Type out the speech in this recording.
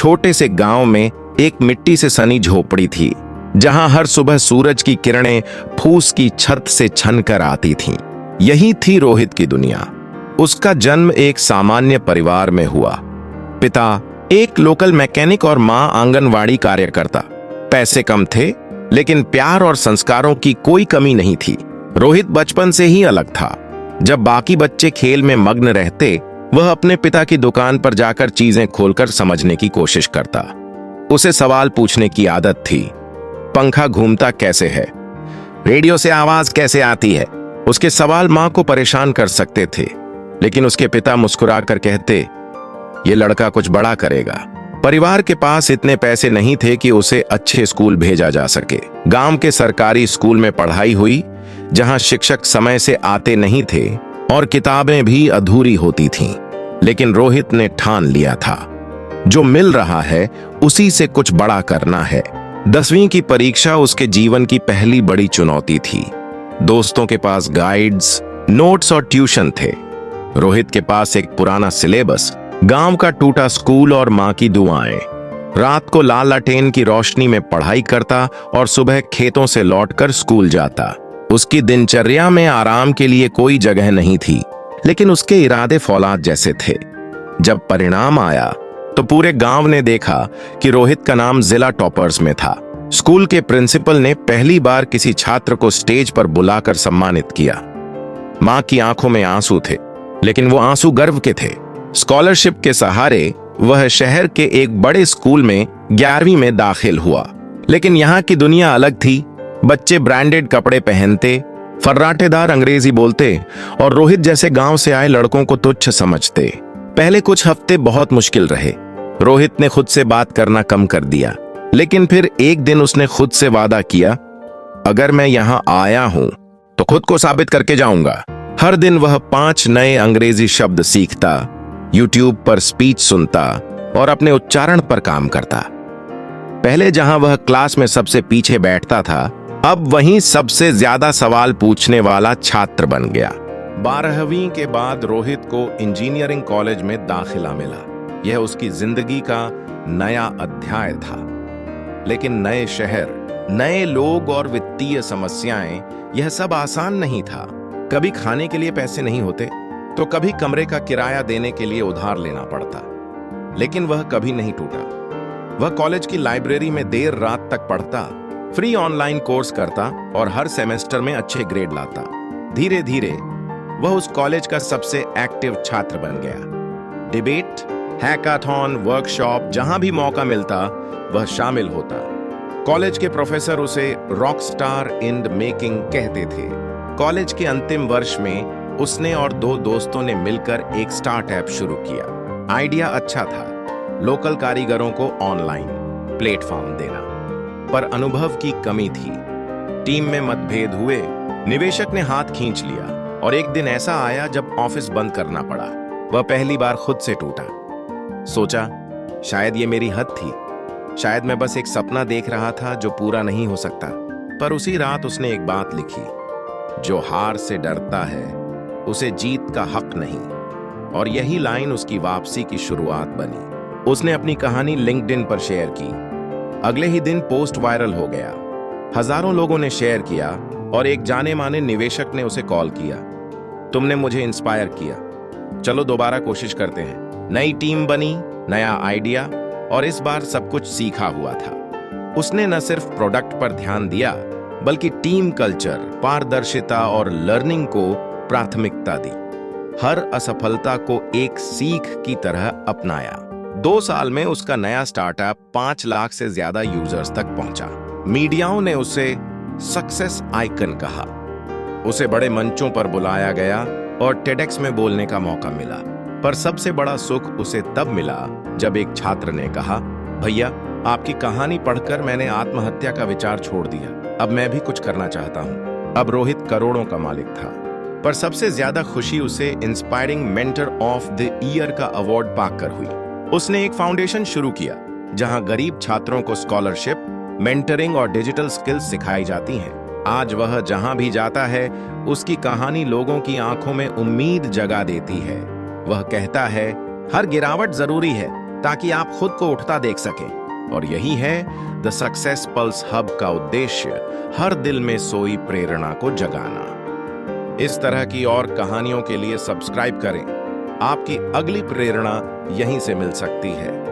छोटे से गांव में एक मिट्टी से सनी झोपड़ी थी, जहां हर सुबह सूरज की किरणें फूस की छत से छनकर आती थीं। यही थी रोहित की दुनिया। उसका जन्म एक सामान्य परिवार में हुआ। पिता एक लोकल मैकेनिक और मां आंगनवाड़ी कार्यकर्ता। पैसे कम थे, लेकिन प्यार और संस्कारों की कोई कमी नहीं थी। रोहित बचपन से ही अलग था। जब बाकी बच्चे खेल में मग्न रहते, वह अपने पिता की दुकान पर जाकर चीजें खोलकर समझने की कोशिश करता। उसे सवाल पूछने की आदत थी। पंखा घूमता कैसे है? रेडियो से आवाज कैसे आती है? उसके सवाल मां को परेशान कर सकते थे, लेकिन उसके पिता मुस्कुराकर कहते, ये लड़का कुछ बड़ा करेगा। परिवार के पास इतने पैसे नहीं थे कि उसे अच्छे स्कूल भेजा जा सके। गांव के सरकारी स्कूल में पढ़ाई हुई, जहां शिक्षक समय से आते नहीं थे और किताबें भी अधूरी होती थीं। लेकिन रोहित ने ठान लिया था, जो मिल रहा है उसी से कुछ बड़ा करना है। 10वीं की परीक्षा उसके जीवन की पहली बड़ी चुनौती थी। दोस्तों के पास गाइड्स, नोट्स और ट्यूशन थे। रोहित के पास एक पुराना सिलेबस, गांव का टूटा स्कूल और मां की दुआएं। रात को लाल लाटेन की रोशनी में पढ़ाई करता और सुबह खेतों से लौटकर स्कूल जाता। उसकी दिनचर्या में आराम के लिए कोई जगह नहीं थी, लेकिन उसके इरादे फौलाद जैसे थे। जब परिणाम आया तो पूरे गांव ने देखा कि रोहित का नाम जिला टॉपर्स में था। स्कूल के प्रिंसिपल ने पहली बार किसी छात्र को स्टेज पर बुलाकर सम्मानित किया। मां की आंखों में आंसू थे, लेकिन वो आंसू गर्व के थे। स्कॉलरशिप के सहारे वह शहर के एक बड़े स्कूल में 11वीं में दाखिल हुआ। लेकिन यहाँ की दुनिया अलग थी। बच्चे ब्रांडेड कपड़े पहनते, फर्राटेदार अंग्रेजी बोलते और रोहित जैसे गांव से आए लड़कों को तुच्छ समझते। पहले कुछ हफ्ते बहुत मुश्किल रहे। रोहित ने खुद से बात करना कम कर दिया, लेकिन फिर एक दिन उसने खुद से वादा किया, अगर मैं यहां आया हूं तो खुद को साबित करके जाऊंगा। हर दिन वह 5 नए अंग्रेजी शब्द सीखता, यूट्यूब पर स्पीच सुनता और अपने उच्चारण पर काम करता। पहले जहां वह क्लास में सबसे पीछे बैठता था, अब वहीं सबसे ज्यादा सवाल पूछने वाला छात्र बन गया। 12वीं के बाद रोहित को इंजीनियरिंग कॉलेज में दाखिला मिला। यह उसकी जिंदगी का नया अध्याय था। लेकिन नए शहर, नए लोग और वित्तीय समस्याएं, यह सब आसान नहीं था। कभी खाने के लिए पैसे नहीं होते, तो कभी कमरे का किराया देने के लिए उधार लेना पड़ता। लेकिन वह कभी नहीं टूटा। वह कॉलेज की लाइब्रेरी में देर रात तक पढ़ता, फ्री ऑनलाइन कोर्स करता और हर सेमेस्टर में अच्छे ग्रेड लाता। धीरे धीरे वह उस कॉलेज का सबसे एक्टिव छात्र बन गया। डिबेट, हैकाथॉन, वर्कशॉप, जहां भी मौका मिलता वह शामिल होता। कॉलेज के प्रोफेसर उसे rock star in the making कहते थे। कॉलेज के अंतिम वर्ष में उसने और 2 दोस्तों ने मिलकर एक स्टार्टअप शुरू किया। आइडिया अच्छा था, लोकल कारीगरों को ऑनलाइन प्लेटफॉर्म देना, पर अनुभव की कमी थी। टीम में मतभेद हुए, निवेशक ने हाथ खींच लिया और एक दिन ऐसा आया जब ऑफिस बंद करना पड़ा। वह पहली बार खुद से टूटा। सोचा, शायद ये मेरी हद थी, शायद मैं बस एक सपना देख रहा था जो पूरा नहीं हो सकता। पर उसी रात उसने एक बात लिखी, जो हार से डरता है उसे जीत का हक नहीं। और यही लाइन उसकी वापसी की शुरुआत बनी। उसने अपनी कहानी लिंक्डइन पर शेयर की। अगले ही दिन पोस्ट वायरल हो गया। हजारों लोगों ने शेयर किया और एक जाने माने निवेशक ने उसे कॉल किया, तुमने मुझे इंस्पायर किया, चलो दोबारा कोशिश करते हैं। नई टीम बनी, नया आइडिया और इस बार सब कुछ सीखा हुआ था। उसने न सिर्फ प्रोडक्ट पर ध्यान दिया, बल्कि टीम कल्चर, पारदर्शिता और लर्निंग को प्राथमिकता दी। हर असफलता को एक सीख की तरह अपनाया। 2 साल में उसका नया स्टार्टअप 5 लाख से ज्यादा यूजर्स तक पहुंचा। मीडियाओं ने उसे सक्सेस आइकन कहा। उसे बड़े मंचों पर बुलाया गया और टेडेक्स में बोलने का मौका मिला। पर सबसे बड़ा सुख उसे तब मिला जब एक छात्र ने कहा, भैया, आपकी कहानी पढ़कर मैंने आत्महत्या का विचार छोड़ दिया। अब मैं भी कुछ करना चाहता हूं। अब रोहित करोड़ों का मालिक था, पर सबसे ज्यादा खुशी उसे inspiring mentor of the year का अवार्ड पाकर हुई। उसने एक फाउंडेशन शुरू किया जहां गरीब छात्रों को स्कॉलरशिप, मेंटरिंग और डिजिटल स्किल्स सिखाई जाती हैं। आज वह जहां भी जाता है, उसकी कहानी लोगों की आंखों में उम्मीद जगा देती है। वह कहता है, हर गिरावट जरूरी है ताकि आप खुद को उठता देख सकें। और यही है द सक्सेस पल्स हब का उद्देश्य, हर दिल में सोई प्रेरणा को जगाना। इस तरह की और कहानियों के लिए सब्सक्राइब करें। आपकी अगली प्रेरणा यहीं से मिल सकती है।